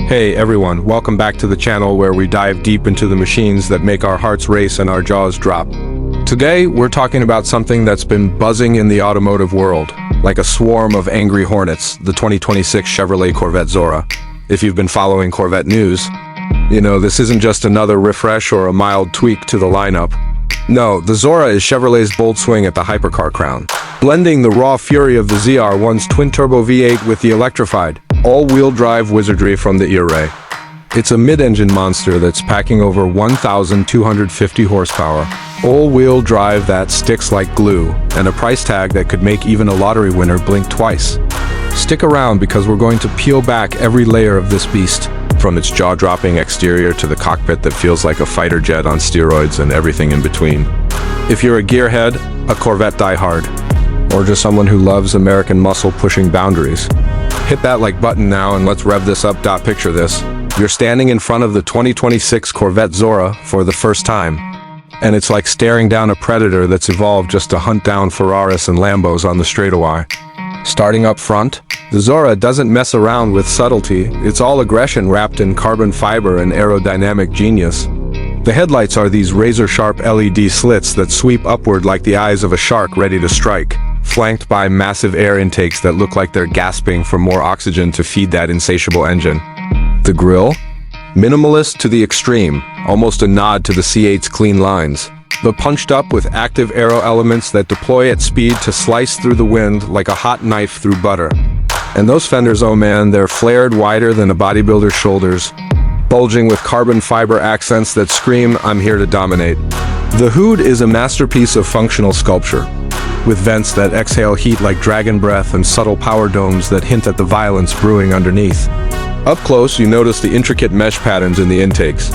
Hey everyone, welcome back to the channel where we dive deep into the machines that make our hearts race and our jaws drop. Today, we're talking about something that's been buzzing in the automotive world, like a swarm of angry hornets, the 2026 Chevrolet Corvette Zora. If you've been following Corvette news, you know this isn't just another refresh or a mild tweak to the lineup. No, the Zora is Chevrolet's bold swing at the Hypercar crown, blending the raw fury of the ZR1's twin-turbo V8 with the electrified, all-wheel drive wizardry from the E-Ray. It's a mid-engine monster that's packing over 1,250 horsepower, all-wheel drive that sticks like glue, and a price tag that could make even a lottery winner blink twice. Stick around because we're going to peel back every layer of this beast, from its jaw-dropping exterior to the cockpit that feels like a fighter jet on steroids and everything in between. If you're a gearhead, a Corvette diehard, or just someone who loves American muscle pushing boundaries, hit that like button now and let's rev this up. Picture this. You're standing in front of the 2026 Corvette Zora for the first time, and it's like staring down a predator that's evolved just to hunt down Ferraris and Lambos on the straightaway. Starting up front, the Zora doesn't mess around with subtlety. It's all aggression wrapped in carbon fiber and aerodynamic genius. The headlights are these razor-sharp LED slits that sweep upward like the eyes of a shark ready to strike, flanked by massive air intakes that look like they're gasping for more oxygen to feed that insatiable engine. The grille? Minimalist to the extreme, almost a nod to the C8's clean lines, but punched up with active aero elements that deploy at speed to slice through the wind like a hot knife through butter. And those fenders, oh man, they're flared wider than a bodybuilder's shoulders, bulging with carbon fiber accents that scream, "I'm here to dominate." The hood is a masterpiece of functional sculpture, with vents that exhale heat like dragon breath and subtle power domes that hint at the violence brewing underneath. Up close, you notice the intricate mesh patterns in the intakes,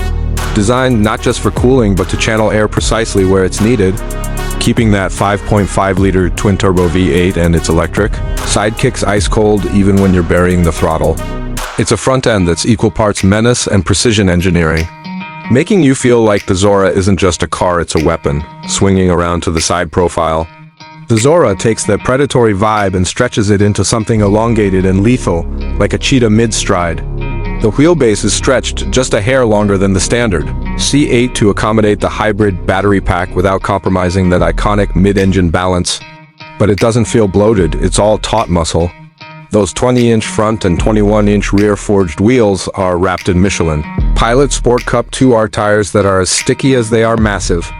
designed not just for cooling but to channel air precisely where it's needed, keeping that 5.5-liter twin-turbo V8 and its electric sidekicks ice cold even when you're burying the throttle. It's a front end that's equal parts menace and precision engineering, making you feel like the Zora isn't just a car, it's a weapon, swinging around to the side profile. The Zora takes that predatory vibe and stretches it into something elongated and lethal, like a cheetah mid-stride. The wheelbase is stretched just a hair longer than the standard C8 to accommodate the hybrid battery pack without compromising that iconic mid-engine balance. But it doesn't feel bloated, it's all taut muscle. Those 20-inch front and 21-inch rear forged wheels are wrapped in Michelin Pilot Sport Cup 2R tires that are as sticky as they are massive,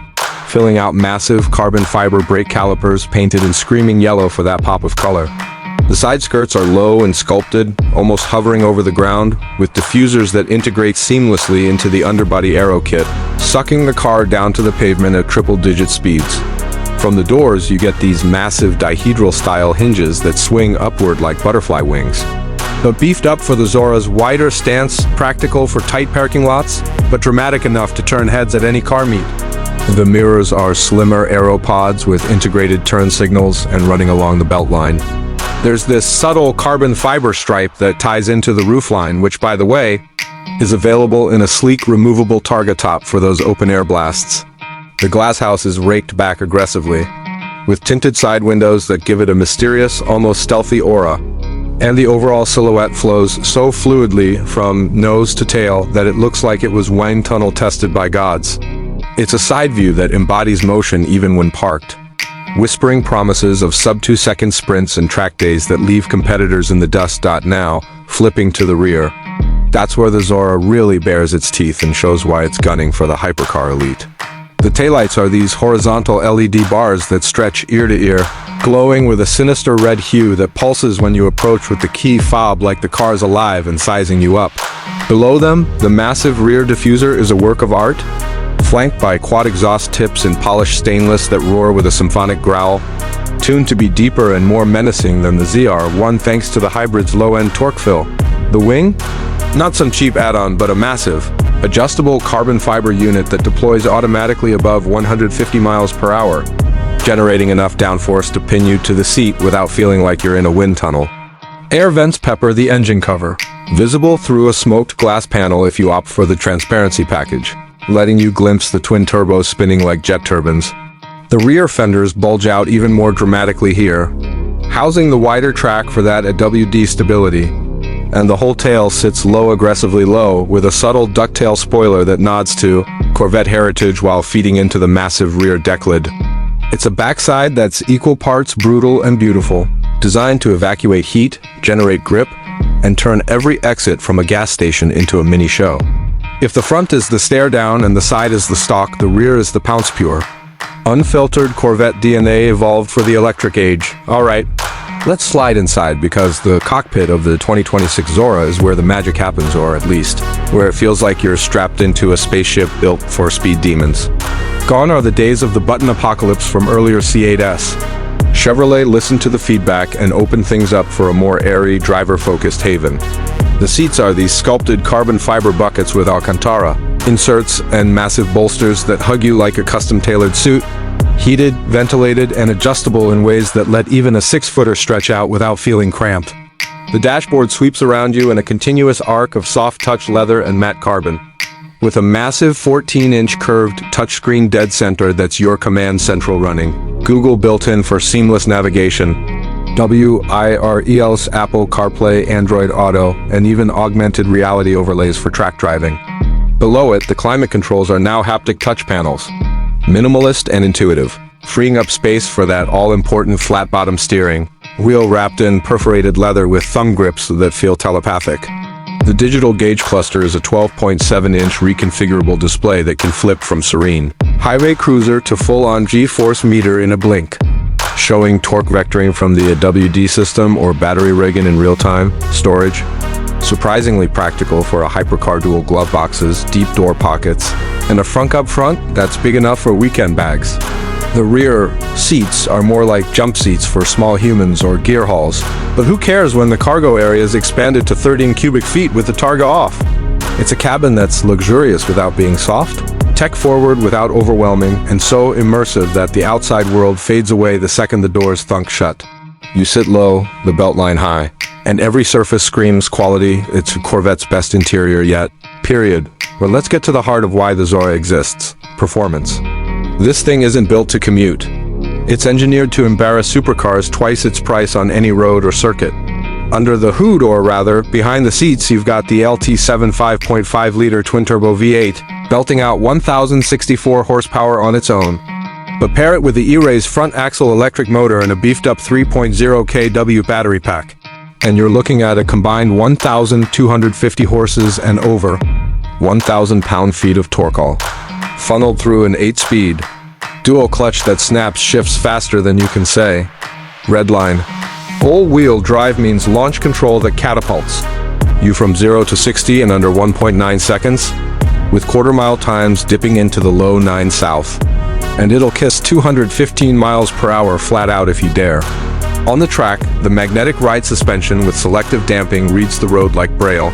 filling out massive carbon fiber brake calipers painted in screaming yellow for that pop of color. The side skirts are low and sculpted, almost hovering over the ground, with diffusers that integrate seamlessly into the underbody aero kit, sucking the car down to the pavement at triple-digit speeds. From the doors, you get these massive dihedral-style hinges that swing upward like butterfly wings. But beefed up for the Zora's wider stance, practical for tight parking lots, but dramatic enough to turn heads at any car meet. The mirrors are slimmer aero pods with integrated turn signals and running along the beltline. There's this subtle carbon fiber stripe that ties into the roofline, which, by the way, is available in a sleek removable targa top for those open-air blasts. The glasshouse is raked back aggressively, with tinted side windows that give it a mysterious, almost stealthy aura. And the overall silhouette flows so fluidly from nose to tail that it looks like it was wind tunnel tested by gods. It's a side view that embodies motion even when parked, whispering promises of sub-2-second sprints and track days that leave competitors in the dust. Now, flipping to the rear. That's where the Zora really bares its teeth and shows why it's gunning for the Hypercar elite. The taillights are these horizontal LED bars that stretch ear to ear, glowing with a sinister red hue that pulses when you approach with the key fob like the car's alive and sizing you up. Below them, the massive rear diffuser is a work of art, flanked by quad exhaust tips in polished stainless that roar with a symphonic growl, tuned to be deeper and more menacing than the ZR1 thanks to the hybrid's low-end torque fill. The wing? Not some cheap add-on, but a massive, adjustable carbon fiber unit that deploys automatically above 150 miles per hour, generating enough downforce to pin you to the seat without feeling like you're in a wind tunnel. Air vents pepper the engine cover, visible through a smoked glass panel if you opt for the transparency package, letting you glimpse the twin turbos spinning like jet turbines. The rear fenders bulge out even more dramatically here, housing the wider track for that AWD stability. and the whole tail sits low, aggressively low, with a subtle ducktail spoiler that nods to Corvette heritage while feeding into the massive rear deck lid. It's a backside that's equal parts brutal and beautiful, designed to evacuate heat, generate grip, and turn every exit from a gas station into a mini show. If the front is the stare down and the side is the stock, the rear is the pounce pure. Unfiltered Corvette DNA evolved for the electric age. Alright, let's slide inside because the cockpit of the 2026 Zora is where the magic happens, or at least, where it feels like you're strapped into a spaceship built for speed demons. Gone are the days of the button apocalypse from earlier C8s. Chevrolet listened to the feedback and opened things up for a more airy, driver-focused haven. The seats are these sculpted carbon fiber buckets with Alcantara inserts and massive bolsters that hug you like a custom-tailored suit, heated, ventilated, and adjustable in ways that let even a 6-footer stretch out without feeling cramped. The dashboard sweeps around you in a continuous arc of soft-touch leather and matte carbon, with a massive 14-inch curved touchscreen dead center that's your command central running. Google built in for seamless navigation, wireless Apple CarPlay, Android Auto, and even augmented reality overlays for track driving. Below it, the climate controls are now haptic touch panels. Minimalist and intuitive, freeing up space for that all-important flat-bottom steering wheel wrapped in perforated leather with thumb grips that feel telepathic. The digital gauge cluster is a 12.7-inch reconfigurable display that can flip from serene highway cruiser to full-on G-force meter in a blink, showing torque vectoring from the AWD system or battery rigging in real-time storage. Surprisingly practical for a Hypercar, dual glove boxes, deep door pockets, and a frunk up front that's big enough for weekend bags. The rear seats are more like jump seats for small humans or gear hauls, but who cares when the cargo area is expanded to 13 cubic feet with the targa off? It's a cabin that's luxurious without being soft, tech-forward without overwhelming, and so immersive that the outside world fades away the second the doors thunk shut. You sit low, the beltline high, and every surface screams quality. It's Corvette's best interior yet, period. But let's get to the heart of why the Zora exists: performance. This thing isn't built to commute. It's engineered to embarrass supercars twice its price on any road or circuit. Under the hood, or rather, behind the seats, you've got the LT7 5.5-liter twin-turbo V8, belting out 1,064 horsepower on its own. But pair it with the E-Ray's front-axle electric motor and a beefed-up 3.0 kW battery pack, and you're looking at a combined 1,250 horses and over 1,000 pound-feet of torque, all funneled through an 8-speed dual clutch that snaps shifts faster than you can say. Redline. All-wheel drive means launch control that catapults you from 0 to 60 in under 1.9 seconds, with quarter-mile times dipping into the low 9 south. And it'll kiss 215 miles per hour flat out if you dare. On the track, the magnetic ride suspension with selective damping reads the road like Braille,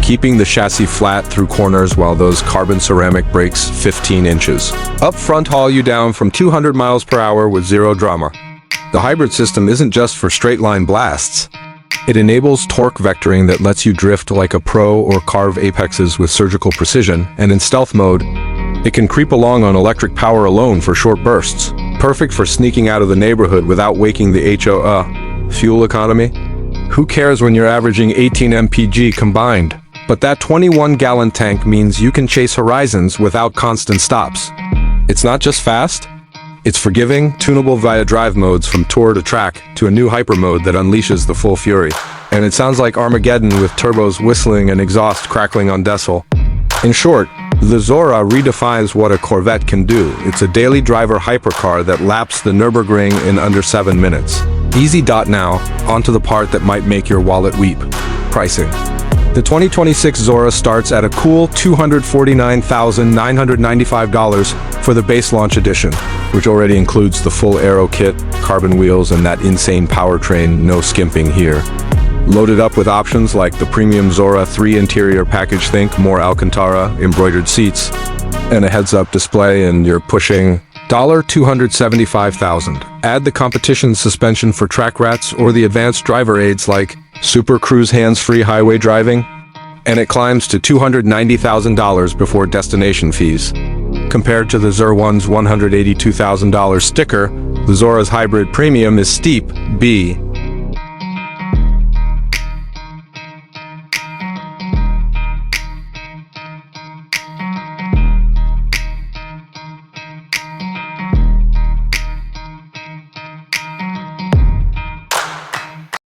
keeping the chassis flat through corners while those carbon ceramic brakes 15 inches up front haul you down from 200 miles per hour with zero drama. The hybrid system isn't just for straight-line blasts. It enables torque vectoring that lets you drift like a pro or carve apexes with surgical precision, and in stealth mode, it can creep along on electric power alone for short bursts, perfect for sneaking out of the neighborhood without waking the HO. Fuel economy? Who cares when you're averaging 18 mpg combined? But that 21-gallon tank means you can chase horizons without constant stops. It's not just fast, it's forgiving, tunable via drive modes from tour to track to a new hyper mode that unleashes the full fury. And it sounds like Armageddon with turbos whistling and exhaust crackling on decibel. In short, the Zora redefines what a Corvette can do. It's a daily driver hypercar that laps the Nürburgring in under 7 minutes. Easy. Now, onto the part that might make your wallet weep. Pricing. The 2026 Zora starts at a cool $249,995 for the base launch edition, which already includes the full aero kit, carbon wheels, and that insane powertrain, no skimping here. Loaded up with options like the premium Zora 3 interior package, think more Alcantara, embroidered seats, and a heads-up display, and you're pushing $275,000. Add the competition suspension for track rats or the advanced driver aids like Super Cruise hands-free highway driving, and it climbs to $290,000 before destination fees. Compared to the Zora 1's $182,000 sticker, the Zora's hybrid premium is steep. B.